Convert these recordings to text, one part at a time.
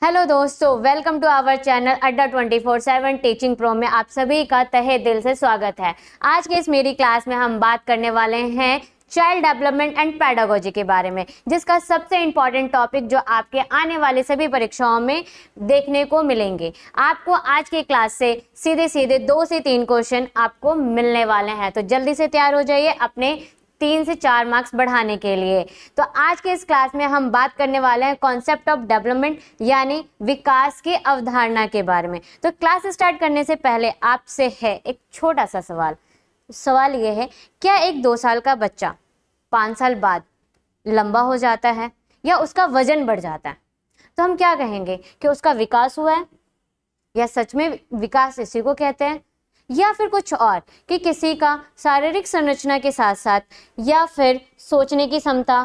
Hello दोस्तों, welcome to our channel अड्डा 24/7 teaching pro में आप सभी का तहे दिल से स्वागत है। आज के इस मेरी क्लास में हम बात करने वाले हैं चाइल्ड डेवलपमेंट एंड पेडागोजी के बारे में, जिसका सबसे इम्पॉर्टेंट टॉपिक जो आपके आने वाले सभी परीक्षाओं में देखने को मिलेंगे। आपको आज की क्लास से सीधे सीधे 2 से 3 क्वेश्चन आपको मिलने वाले हैं, तो जल्दी से तैयार हो जाइए अपने 3 से 4 मार्क्स बढ़ाने के लिए। तो आज के इस क्लास में हम बात करने वाले हैं कॉन्सेप्ट ऑफ डेवलपमेंट यानी विकास की अवधारणा के बारे में। तो क्लास स्टार्ट करने से पहले आपसे है एक छोटा सा सवाल ये है, क्या एक 2 साल का बच्चा 5 साल बाद लंबा हो जाता है या उसका वजन बढ़ जाता है? तो हम क्या कहेंगे कि उसका विकास हुआ है, या सच में विकास इसी को कहते हैं, या फिर कुछ और कि किसी का शारीरिक संरचना के साथ साथ या फिर सोचने की क्षमता,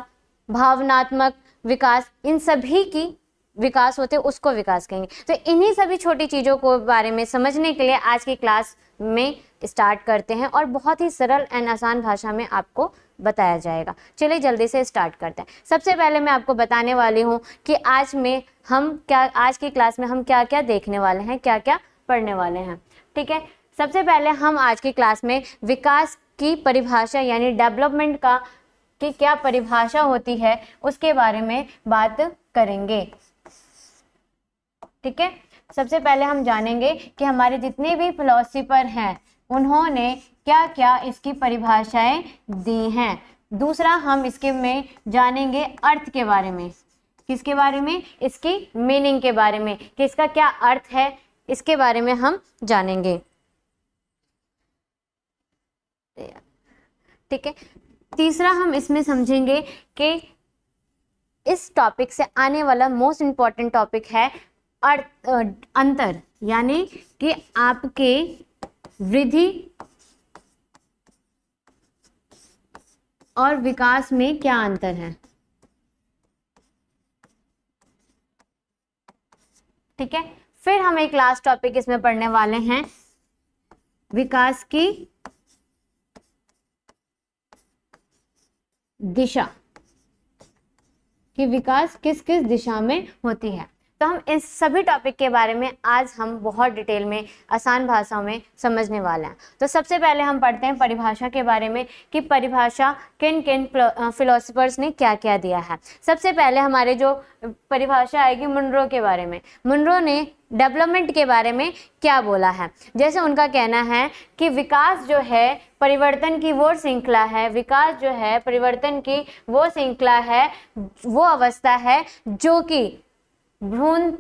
भावनात्मक विकास, इन सभी की विकास होते उसको विकास कहेंगे। तो इन्हीं सभी छोटी चीज़ों को बारे में समझने के लिए आज की क्लास में स्टार्ट करते हैं और बहुत ही सरल एंड आसान भाषा में आपको बताया जाएगा। चलिए जल्दी से स्टार्ट करते हैं। सबसे पहले मैं आपको बताने वाली हूँ कि आज की क्लास में हम क्या क्या देखने वाले हैं, क्या क्या पढ़ने वाले हैं। ठीक है, सबसे पहले हम आज की क्लास में विकास की परिभाषा यानी डेवलपमेंट की क्या परिभाषा होती है उसके बारे में बात करेंगे। ठीक है, सबसे पहले हम जानेंगे कि हमारे जितने भी फिलोसोफर हैं उन्होंने क्या क्या इसकी परिभाषाएं दी हैं। दूसरा, हम इसके में जानेंगे अर्थ के बारे में। किसके बारे में? इसकी मीनिंग के बारे में, कि इसका क्या अर्थ है, इसके बारे में हम जानेंगे। ठीक है, तीसरा हम इसमें समझेंगे कि इस टॉपिक से आने वाला मोस्ट इम्पॉर्टेंट टॉपिक है अंतर, यानी कि आपके वृद्धि और विकास में क्या अंतर है। ठीक है, फिर हम एक लास्ट टॉपिक इसमें पढ़ने वाले हैं विकास की दिशा, कि विकास किस किस दिशा में होती है। तो हम इस सभी टॉपिक के बारे में आज हम बहुत डिटेल में आसान भाषा में समझने वाले हैं। तो सबसे पहले हम पढ़ते हैं परिभाषा के बारे में, कि परिभाषा किन किन फिलोसोफर्स ने क्या क्या दिया है। सबसे पहले हमारे जो परिभाषा आएगी मुनरो के बारे में। मुनरो ने डेवलपमेंट के बारे में क्या बोला है? जैसे उनका कहना है कि विकास जो है परिवर्तन की वो श्रृंखला है, विकास जो है परिवर्तन की वो श्रृंखला है, वो अवस्था है जो कि भ्रूण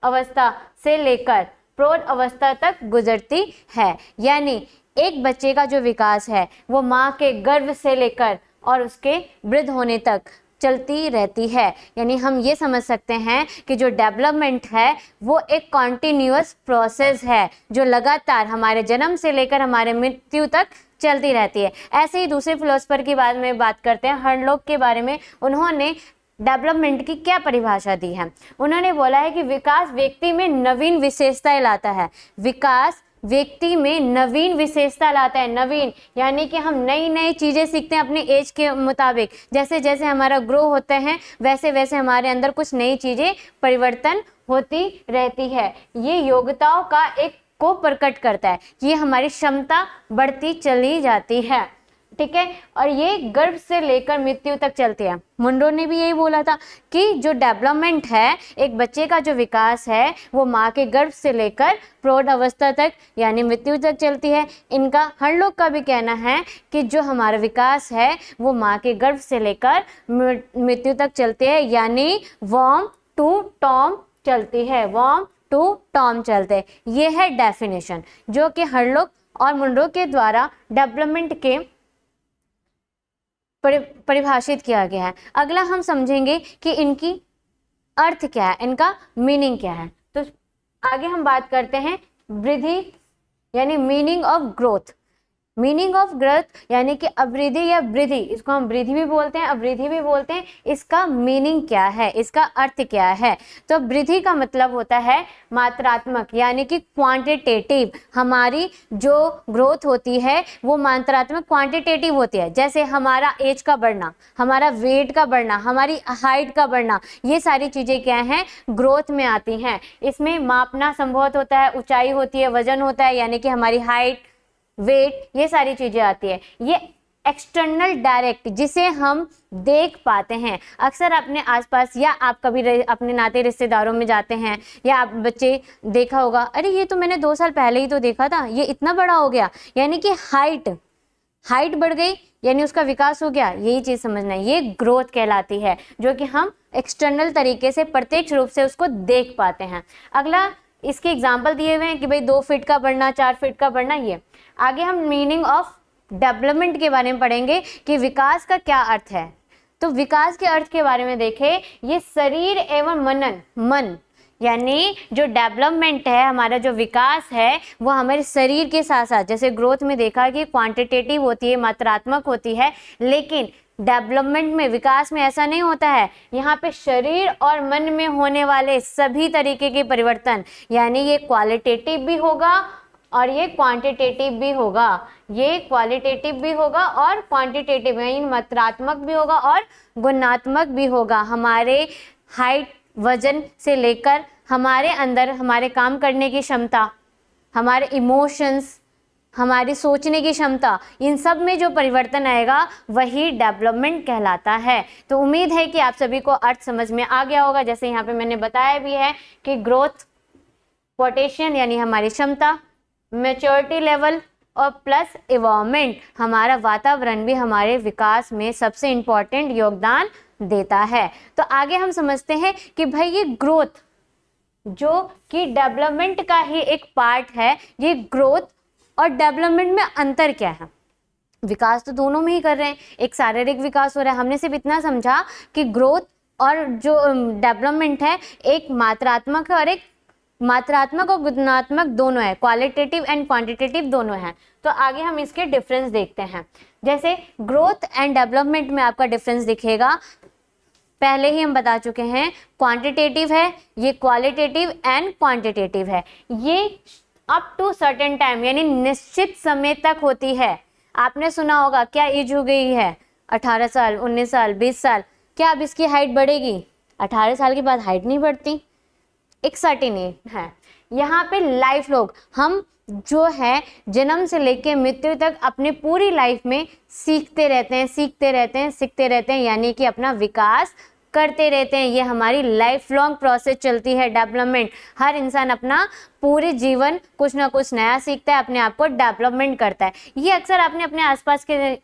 अवस्था से लेकर प्रौढ़ अवस्था तक गुजरती है। यानी एक बच्चे का जो विकास है वो माँ के गर्भ से लेकर और उसके वृद्ध होने तक चलती रहती है। यानी हम ये समझ सकते हैं कि जो डेवलपमेंट है वो एक कॉन्टिन्यूअस प्रोसेस है जो लगातार हमारे जन्म से लेकर हमारे मृत्यु तक चलती रहती है। ऐसे ही दूसरे फिलोसोफर की बात करते हैं, हर्लोक के बारे में। उन्होंने डेवलपमेंट की क्या परिभाषा दी है? उन्होंने बोला है कि विकास व्यक्ति में नवीन विशेषताएं लाता है। विकास व्यक्ति में नवीन विशेषता लाता है। नवीन यानी कि हम नई नई चीज़ें सीखते हैं अपने एज के मुताबिक। जैसे जैसे हमारा ग्रो होते हैं वैसे वैसे हमारे अंदर कुछ नई चीज़ें परिवर्तन होती रहती है। ये योग्यताओं का एक को प्रकट करता है कि ये हमारी क्षमता बढ़ती चली जाती है। ठीक है, और ये गर्भ से लेकर मृत्यु तक चलती है। मुनरो ने भी यही बोला था कि जो डेवलपमेंट है, एक बच्चे का जो विकास है वो माँ के गर्भ से लेकर प्रौढ़ अवस्था तक यानी मृत्यु तक चलती है। इनका हर्लोक का भी कहना है कि जो हमारा विकास है वो माँ के गर्भ से लेकर मृत्यु तक चलती है, यानी वॉर्म टू टॉम चलती है, वॉर्म टू टॉम चलते। ये है डेफिनेशन जो कि हर्लोक और मुनरो के द्वारा डेवलपमेंट के परिभाषित किया गया है। अगला हम समझेंगे कि इनकी अर्थ क्या है, इनका मीनिंग क्या है। तो आगे हम बात करते हैं वृद्धि यानी meaning of growth. Meaning of growth यानी कि अवृद्धि या वृद्धि, इसको हम वृद्धि भी बोलते हैं, अवृद्धि भी बोलते हैं। इसका मीनिंग क्या है, इसका अर्थ क्या है? तो वृद्धि का मतलब होता है मात्रात्मक यानी कि क्वांटिटेटिव। हमारी जो ग्रोथ होती है वो मात्रात्मक क्वांटिटेटिव होती है। जैसे हमारा एज का बढ़ना, हमारा वेट का बढ़ना, हमारी हाइट का बढ़ना, ये सारी चीजें क्या हैं, ग्रोथ में आती हैं। इसमें मापना संभव होता है, ऊंचाई होती है, वजन होता है यानी कि हमारी हाइट, वेट, ये सारी चीजें आती है। ये एक्सटर्नल डायरेक्ट जिसे हम देख पाते हैं। अक्सर अपने आसपास या आप कभी अपने नाते रिश्तेदारों में जाते हैं या आप बच्चे देखा होगा, अरे ये तो मैंने 2 साल पहले ही तो देखा था, ये इतना बड़ा हो गया, यानी कि हाइट बढ़ गई यानी उसका विकास हो गया। यही चीज समझना है, ये ग्रोथ कहलाती है, जो कि हम एक्सटर्नल तरीके से प्रत्यक्ष रूप से उसको देख पाते हैं। अगला इसके एग्जाम्पल दिए हुए हैं कि भाई 2 फीट का बढ़ना, 4 फीट का बढ़ना। ये आगे हम मीनिंग ऑफ डेवलपमेंट के बारे में पढ़ेंगे कि विकास का क्या अर्थ है। तो विकास के अर्थ के बारे में देखें, ये शरीर एवं मन यानी जो डेवलपमेंट है, हमारा जो विकास है वो हमारे शरीर के साथ साथ, जैसे ग्रोथ में देखा कि क्वांटिटेटिव होती है, मात्रात्मक होती है, लेकिन डेवलपमेंट में, विकास में ऐसा नहीं होता है। यहाँ पे शरीर और मन में होने वाले सभी तरीके के परिवर्तन, यानी ये क्वालिटेटिव भी होगा और ये क्वांटिटेटिव भी होगा, ये क्वालिटेटिव भी होगा और क्वांटिटेटिव यानी मात्रात्मक भी होगा और गुणात्मक भी होगा। हमारे हाइट, वजन से लेकर हमारे अंदर हमारे काम करने की क्षमता, हमारे इमोशंस, हमारी सोचने की क्षमता, इन सब में जो परिवर्तन आएगा वही डेवलपमेंट कहलाता है। तो उम्मीद है कि आप सभी को अर्थ समझ में आ गया होगा। जैसे यहाँ पे मैंने बताया भी है कि ग्रोथ, पोटेंशियल यानी हमारी क्षमता, मैच्योरिटी लेवल और प्लस इन्वायरमेंट, हमारा वातावरण भी हमारे विकास में सबसे इम्पोर्टेंट योगदान देता है। तो आगे हम समझते हैं कि भाई ये ग्रोथ जो कि डेवलपमेंट का ही एक पार्ट है, ये ग्रोथ और डेवलपमेंट में अंतर क्या है। विकास तो दोनों में ही कर रहे हैं, एक शारीरिक विकास हो रहा है। हमने सिर्फ इतना समझा कि ग्रोथ और जो डेवलपमेंट है एक मात्रात्मक है और एक मात्रात्मक और गुणात्मक दोनों है, क्वालिटेटिव एंड क्वांटिटेटिव दोनों हैं। तो आगे हम इसके डिफरेंस देखते हैं। जैसे ग्रोथ एंड डेवलपमेंट में आपका डिफरेंस दिखेगा, पहले ही हम बता चुके हैं, क्वांटिटेटिव है, ये क्वालिटेटिव एंड क्वांटिटेटिव है। ये अप टू सर्टेन टाइम यानी निश्चित समय तक होती है। आपने सुना होगा क्या एज हो गई है, 18 साल, 19 साल, 20 साल, क्या अब इसकी हाइट बढ़ेगी? 18 साल के बाद हाइट नहीं बढ़ती, एक सर्टेन है। यहाँ पे लाइफ लोग हम जो है जन्म से लेके मृत्यु तक अपने पूरी लाइफ में सीखते रहते हैं, यानी कि अपना विकास करते रहते हैं। ये हमारी लाइफ लॉन्ग प्रोसेस चलती है, डेवलपमेंट। हर इंसान अपना पूरे जीवन कुछ ना कुछ नया सीखता है, अपने आप को डेवलपमेंट करता है। ये अक्सर आपने अपने आसपास के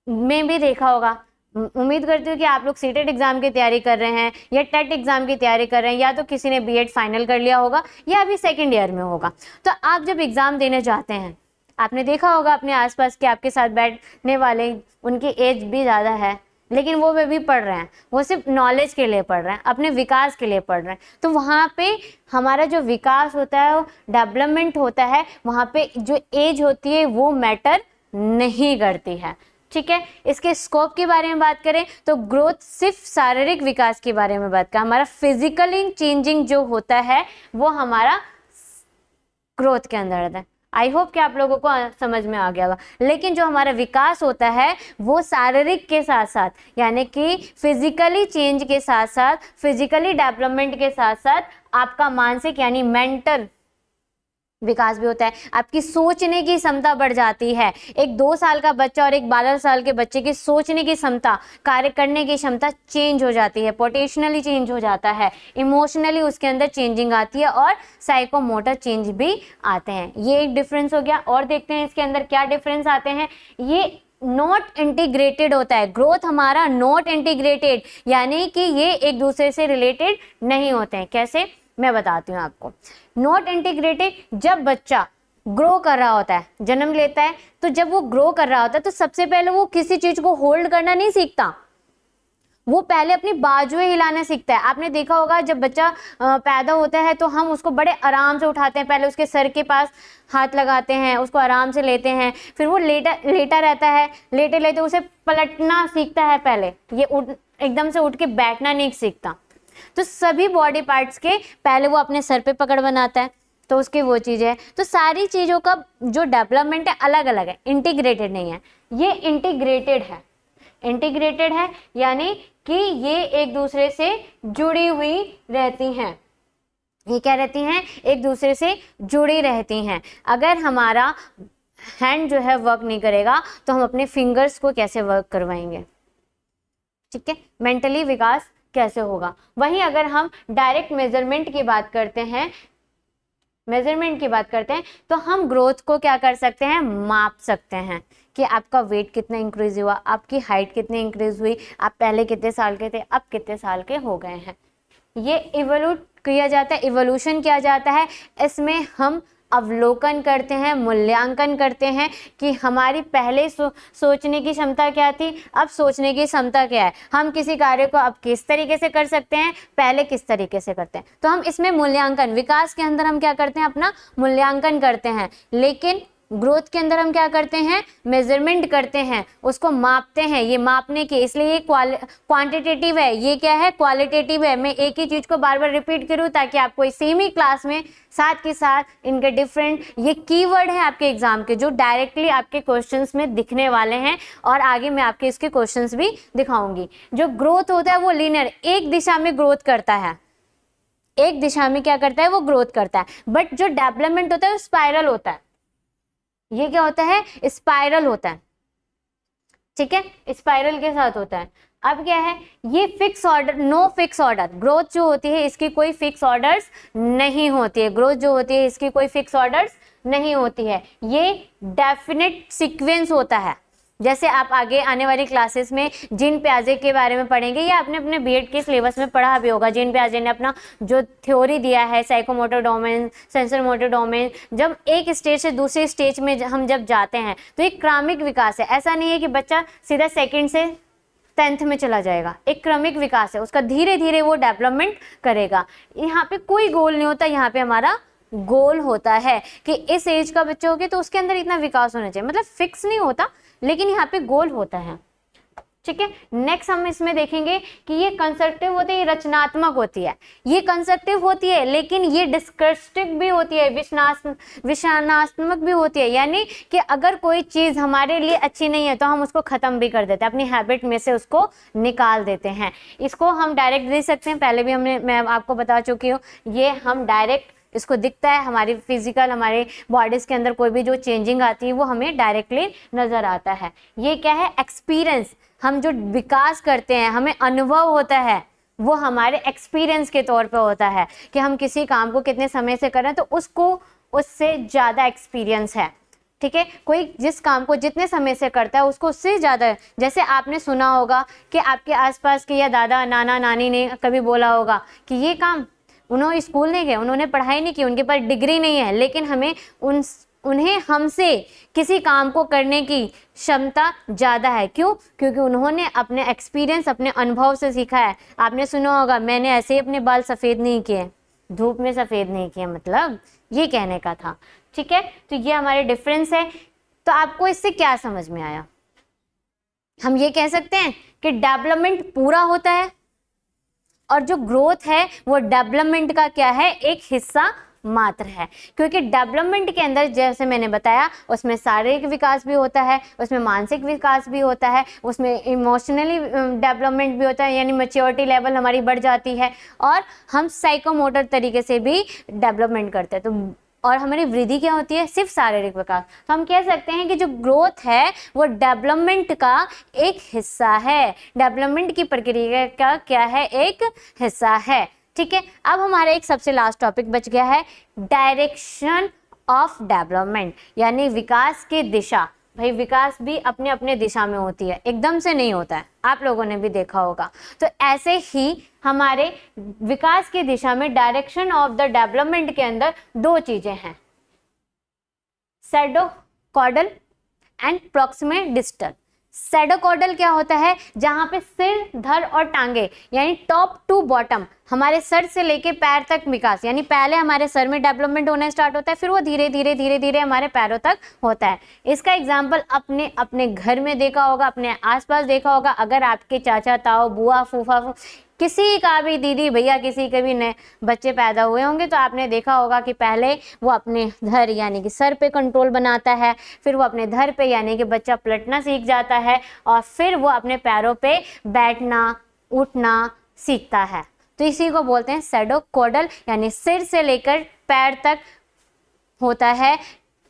में भी देखा होगा। उम्मीद करती हूँ कि आप लोग सीटेट एग्जाम की तैयारी कर रहे हैं या टेट एग्जाम की तैयारी कर रहे हैं, या तो किसी ने बीएड फाइनल कर लिया होगा या अभी सेकेंड ईयर में होगा। तो आप जब एग्जाम देने जाते हैं, आपने देखा होगा अपने आसपास के आपके साथ बैठने वाले, उनकी एज भी ज़्यादा है, लेकिन वो वे भी पढ़ रहे हैं, वो सिर्फ नॉलेज के लिए पढ़ रहे हैं, अपने विकास के लिए पढ़ रहे हैं। तो वहाँ पे हमारा जो विकास होता है, डेवलपमेंट होता है, वहाँ पे जो एज होती है वो मैटर नहीं करती है। ठीक है, इसके स्कोप के बारे में बात करें तो ग्रोथ सिर्फ शारीरिक विकास के बारे में बात करें, हमारा फिजिकली चेंजिंग जो होता है वो हमारा ग्रोथ के अंदर आता है। आई होप कि आप लोगों को समझ में आ गया होगा। लेकिन जो हमारा विकास होता है वो शारीरिक के साथ साथ, यानी कि फिजिकली चेंज के साथ साथ, फिजिकली डेवलपमेंट के साथ साथ आपका मानसिक यानी मेंटल विकास भी होता है। आपकी सोचने की क्षमता बढ़ जाती है। एक 2 साल का बच्चा और एक 12 साल के बच्चे की सोचने की क्षमता, कार्य करने की क्षमता चेंज हो जाती है, पोटेंशियली चेंज हो जाता है, इमोशनली उसके अंदर चेंजिंग आती है और साइकोमोटर चेंज भी आते हैं। ये एक डिफरेंस हो गया। और देखते हैं इसके अंदर क्या डिफरेंस आते हैं। ये नॉट इंटीग्रेटेड होता है, ग्रोथ हमारा नॉट इंटीग्रेटेड, यानी कि ये एक दूसरे से रिलेटेड नहीं होते हैं। कैसे, मैं बताती हूँ आपको। नॉट इंटीग्रेटेड, जब बच्चा ग्रो कर रहा होता है, जन्म लेता है, तो जब वो ग्रो कर रहा होता है तो सबसे पहले वो किसी चीज को होल्ड करना नहीं सीखता, वो पहले अपनी बाजुएं हिलाना सीखता है। आपने देखा होगा जब बच्चा पैदा होता है तो हम उसको बड़े आराम से उठाते हैं, पहले उसके सर के पास हाथ लगाते हैं, उसको आराम से लेते हैं, फिर वो लेटा रहता है, लेटे लेटे उसे पलटना सीखता है। पहले ये एकदम से उठ के बैठना नहीं सीखता। तो सभी बॉडी पार्ट्स के पहले वो अपने सर पे पकड़ बनाता है, तो उसकी वो चीज़ है। तो सारी चीज़ों का जो डेवलपमेंट है अलग अलग है, इंटीग्रेटेड नहीं है। ये इंटीग्रेटेड है, इंटीग्रेटेड है यानी कि ये एक दूसरे से जुड़ी हुई रहती हैं। ये क्या रहती हैं? एक दूसरे से जुड़ी रहती हैं। अगर हमारा हैंड जो है वर्क नहीं करेगा तो हम अपने फिंगर्स को कैसे वर्क करवाएंगे? ठीक है, मेंटली विकास कैसे होगा? वहीं अगर हम डायरेक्ट मेजरमेंट की बात करते हैं, तो हम ग्रोथ को क्या कर सकते हैं? माप सकते हैं कि आपका वेट कितना इंक्रीज हुआ, आपकी हाइट कितनी इंक्रीज हुई, आप पहले कितने साल के थे, अब कितने साल के हो गए हैं। ये इवोल्यूट किया जाता है, इवोल्यूशन किया जाता है। इसमें हम अवलोकन करते हैं, मूल्यांकन करते हैं कि हमारी पहले सोचने की क्षमता क्या थी, अब सोचने की क्षमता क्या है, हम किसी कार्य को अब किस तरीके से कर सकते हैं, पहले किस तरीके से करते हैं। तो हम इसमें मूल्यांकन, विकास के अंदर हम क्या करते हैं? अपना मूल्यांकन करते हैं। लेकिन ग्रोथ के अंदर हम क्या करते हैं? मेजरमेंट करते हैं, उसको मापते हैं। ये मापने के, इसलिए ये क्वांटिटेटिव है, ये क्या है? क्वालिटेटिव है। मैं एक ही चीज को बार बार रिपीट करूं ताकि आपको इस सेम ही क्लास में साथ के साथ इनके डिफरेंट ये कीवर्ड है आपके एग्जाम के, जो डायरेक्टली आपके क्वेश्चंस में दिखने वाले हैं और आगे मैं आपके इसके क्वेश्चंस भी दिखाऊंगी। जो ग्रोथ होता है वो लीनियर, एक दिशा में ग्रोथ करता है, एक दिशा में क्या करता है? वो ग्रोथ करता है। बट जो डेवलपमेंट होता है वो स्पाइरल होता है। ये क्या होता है? स्पाइरल होता है। ठीक है, स्पाइरल के साथ होता है। अब क्या है? ये fix order, no fix order. Growth जो होती है इसकी कोई फिक्स ऑर्डर्स नहीं होती है, ग्रोथ जो होती है इसकी कोई फिक्स ऑर्डर्स नहीं होती है। ये डेफिनेट सीक्वेंस होता है। जैसे आप आगे आने वाली क्लासेस में जीन पियाजे के बारे में पढ़ेंगे, या आपने अपने बीएड के सिलेबस में पढ़ा भी होगा। जीन पियाजे ने अपना जो थ्योरी दिया है, psychomotor domain, sensor motor domain, जब एक स्टेज से दूसरे स्टेज में हम जब जाते हैं तो एक क्रमिक विकास है। ऐसा नहीं है कि बच्चा सीधा सेकंड से 10th में चला जाएगा, एक क्रमिक विकास है उसका, धीरे धीरे वो डेवलपमेंट करेगा। यहाँ पे कोई गोल नहीं होता, यहाँ पे हमारा गोल होता है कि इस एज का बच्चा हो गया तो उसके अंदर इतना विकास होना चाहिए। मतलब फिक्स नहीं होता, लेकिन यहाँ पे गोल होता है। ठीक है, नेक्स्ट हम इसमें देखेंगे कि ये कंस्ट्रक्टिव होती है, ये रचनात्मक होती है। ये कंस्ट्रक्टिव होती है लेकिन ये डिस्कस्टिव भी होती है, विषाणात्मक भी होती है। यानी कि अगर कोई चीज हमारे लिए अच्छी नहीं है तो हम उसको खत्म भी कर देते हैं, अपनी हैबिट में से उसको निकाल देते हैं। इसको हम डायरेक्ट दे सकते हैं, पहले भी मैं आपको बता चुकी हूँ। ये हम डायरेक्ट, इसको दिखता है हमारी फिजिकल, हमारे बॉडीज के अंदर कोई भी जो चेंजिंग आती है वो हमें डायरेक्टली नजर आता है। ये क्या है? एक्सपीरियंस। हम जो विकास करते हैं, हमें अनुभव होता है, वो हमारे एक्सपीरियंस के तौर पे होता है कि हम किसी काम को कितने समय से कर रहे हैं, तो उसको उससे ज़्यादा एक्सपीरियंस है। ठीक है, कोई जिस काम को जितने समय से करता है उसको उससे ज़्यादा, जैसे आपने सुना होगा कि आपके आसपास के या दादा नाना नानी ने कभी बोला होगा कि ये काम, उन्होंने स्कूल नहीं गए, उन्होंने पढ़ाई नहीं की, उनके पास डिग्री नहीं है, लेकिन हमें उन्हें हमसे किसी काम को करने की क्षमता ज़्यादा है। क्यों? क्योंकि उन्होंने अपने एक्सपीरियंस, अपने अनुभव से सीखा है। आपने सुना होगा, मैंने ऐसे ही अपने बाल सफ़ेद नहीं किए, धूप में सफ़ेद नहीं किए, मतलब ये कहने का था। ठीक है, तो ये हमारे डिफरेंस है। तो आपको इससे क्या समझ में आया? हम ये कह सकते हैं कि डेवलपमेंट पूरा होता है और जो ग्रोथ है वो डेवलपमेंट का क्या है? एक हिस्सा मात्र है। क्योंकि डेवलपमेंट के अंदर जैसे मैंने बताया, उसमें शारीरिक विकास भी होता है, उसमें मानसिक विकास भी होता है, उसमें इमोशनली डेवलपमेंट भी होता है, यानी मैच्योरिटी लेवल हमारी बढ़ जाती है, और हम साइकोमोटर तरीके से भी डेवलपमेंट करते हैं। तो और हमारी वृद्धि क्या होती है? सिर्फ शारीरिक विकास। तो हम कह सकते हैं कि जो ग्रोथ है वो डेवलपमेंट का एक हिस्सा है, डेवलपमेंट की प्रक्रिया का क्या है? एक हिस्सा है। ठीक है, अब हमारा एक सबसे लास्ट टॉपिक बच गया है, डायरेक्शन ऑफ डेवलपमेंट, यानी विकास की दिशा। भाई विकास भी अपने अपने दिशा में होती है, एकदम से नहीं होता है, आप लोगों ने भी देखा होगा। तो ऐसे ही हमारे विकास की दिशा में डायरेक्शन ऑफ द डेवलपमेंट के अंदर दो चीजें हैं, cephalocaudal and proximodistal. Cephalocaudal क्या होता है, जहां पे सिर, धड़ और टांगे यानी टॉप टू बॉटम, हमारे सर से लेके पैर तक विकास, यानी पहले हमारे सर में डेवलपमेंट होना स्टार्ट होता है, फिर वो धीरे धीरे धीरे धीरे हमारे पैरों तक होता है। इसका एग्जाम्पल अपने अपने घर में देखा होगा, अपने आसपास देखा होगा। अगर आपके चाचा, ताऊ, बुआ, फूफा, किसी का भी, दीदी, भैया, किसी के भी नए बच्चे पैदा हुए होंगे तो आपने देखा होगा कि पहले वो अपने धड़ यानी कि सर पे कंट्रोल बनाता है, फिर वो अपने धड़ पे यानी कि बच्चा पलटना सीख जाता है, और फिर वो अपने पैरों पे बैठना, उठना सीखता है। तो इसी को बोलते हैं सैडोकॉर्डल, यानी सिर से लेकर पैर तक होता है,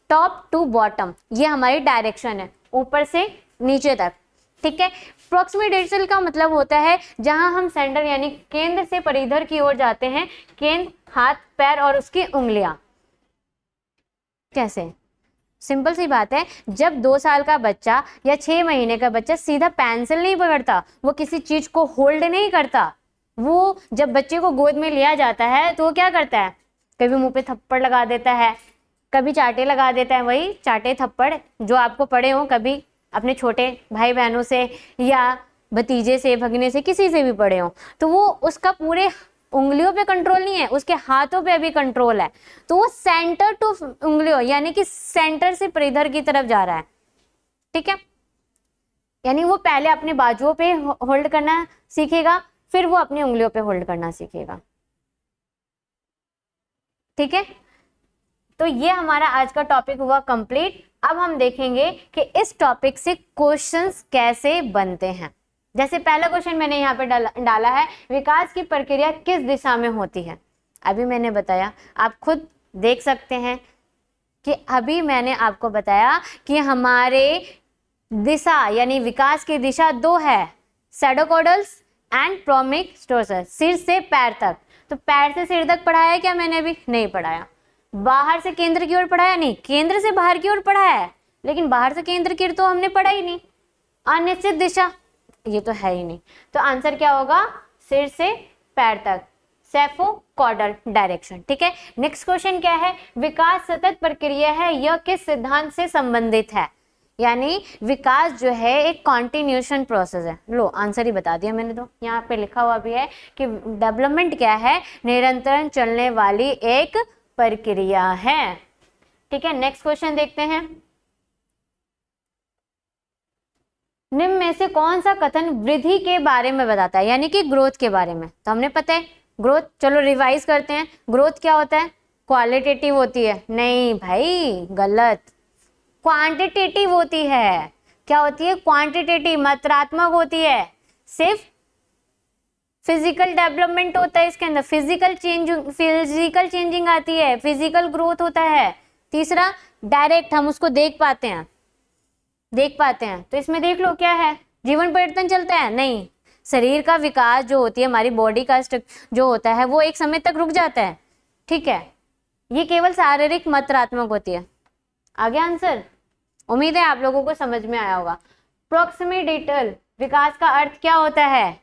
टॉप टू बॉटम, ये हमारी डायरेक्शन है, ऊपर से नीचे तक। ठीक है। प्रोक्सिमेडियल का मतलब होता है जहां हम सेंटर यानी केंद्र से परिधर की ओर जाते हैं। केंद्र, हाथ, पैर और उसकी उंगलियां। कैसे? सिंपल सी बात है, जब 2 साल का बच्चा या 6 महीने का बच्चा सीधा पेंसिल नहीं पकड़ता, वो किसी चीज को होल्ड नहीं करता, वो जब बच्चे को गोद में लिया जाता है तो वो क्या करता है, कभी मुंह पे थप्पड़ लगा देता है, कभी चाटे लगा देता है, वही चाटे थप्पड़ जो आपको पड़े हो कभी अपने छोटे भाई बहनों से या भतीजे से, भगने से, किसी से भी पड़े हो, तो वो उसका पूरे उंगलियों पे कंट्रोल नहीं है, उसके हाथों पे अभी कंट्रोल है। तो वो सेंटर टू उंगलियों यानी कि सेंटर से परिधर की तरफ जा रहा है। ठीक है। यानी वो पहले अपने बाजुओं पे होल्ड करना सीखेगा, फिर वो अपनी उंगलियों पे होल्ड करना सीखेगा। ठीक है। तो ये हमारा आज का टॉपिक हुआ कंप्लीट। अब हम देखेंगे कि इस टॉपिक से क्वेश्चंस कैसे बनते हैं। जैसे पहला क्वेश्चन मैंने यहाँ पे डाला है, विकास की प्रक्रिया किस दिशा में होती है। अभी मैंने बताया, आप खुद देख सकते हैं कि अभी मैंने आपको बताया कि हमारे दिशा यानी विकास की दिशा 2 है, सैडोकॉर्डल्स एंड प्रोमिक्टोसस, सिर से पैर तक। तो पैर से सिर तक पढ़ाया है क्या मैंने? अभी नहीं पढ़ाया। बाहर से केंद्र की ओर पढ़ाया? नहीं, केंद्र से बाहर की ओर पढ़ाया है, लेकिन बाहर से केंद्र की ओर तो हमने पढ़ा ही नहीं। अनिश्चित दिशा, ये तो है ही नहीं। तो आंसर क्या होगा? सिर से पैर तक, सैफोकॉर्डल डायरेक्शन। ठीक है। नेक्स्ट क्वेश्चन क्या है? विकास सतत प्रक्रिया है, यह किस सिद्धांत से संबंधित है? यानी विकास जो है एक कॉन्टिन्यूशन प्रोसेस है। लो आंसर ही बता दिया मैंने, तो यहाँ पे लिखा हुआ भी है कि डेवलपमेंट क्या है? निरंतर चलने वाली एक प्रक्रिया है। ठीक है। नेक्स्ट क्वेश्चन देखते हैं, निम्न में से कौन सा कथन वृद्धि के बारे में बताता है, यानी कि ग्रोथ के बारे में? तो हमने पता है ग्रोथ, चलो रिवाइज करते हैं। ग्रोथ क्या होता है? क्वालिटेटिव होती है? नहीं भाई, गलत, क्वांटिटेटिव होती है। क्या होती है? क्वांटिटेटिव, मात्रात्मक होती है। सिर्फ फिजिकल डेवलपमेंट होता है इसके अंदर, फिजिकल चेंजिंग आती है, फिजिकल ग्रोथ होता है। तीसरा, डायरेक्ट हम उसको देख पाते हैं, तो इसमें देख लो क्या है, जीवन परिवर्तन चलता है? नहीं, शरीर का विकास जो होती है, हमारी बॉडी का जो होता है वो एक समय तक रुक जाता है। ठीक है। ये केवल शारीरिक मात्रात्मक होती है। आगे आंसर, उम्मीद है आप लोगों को समझ में आया होगा। प्रोक्सिमेडियल विकास का अर्थ क्या होता है?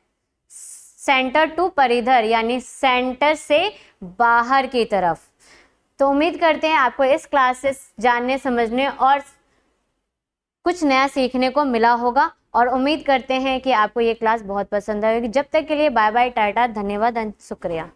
सेंटर टू परिधर, यानी सेंटर से बाहर की तरफ। तो उम्मीद करते हैं आपको इस क्लास से जानने, समझने और कुछ नया सीखने को मिला होगा, और उम्मीद करते हैं कि आपको ये क्लास बहुत पसंद आएगी। जब तक के लिए बाय बाय, टाटा, धन्यवाद, शुक्रिया।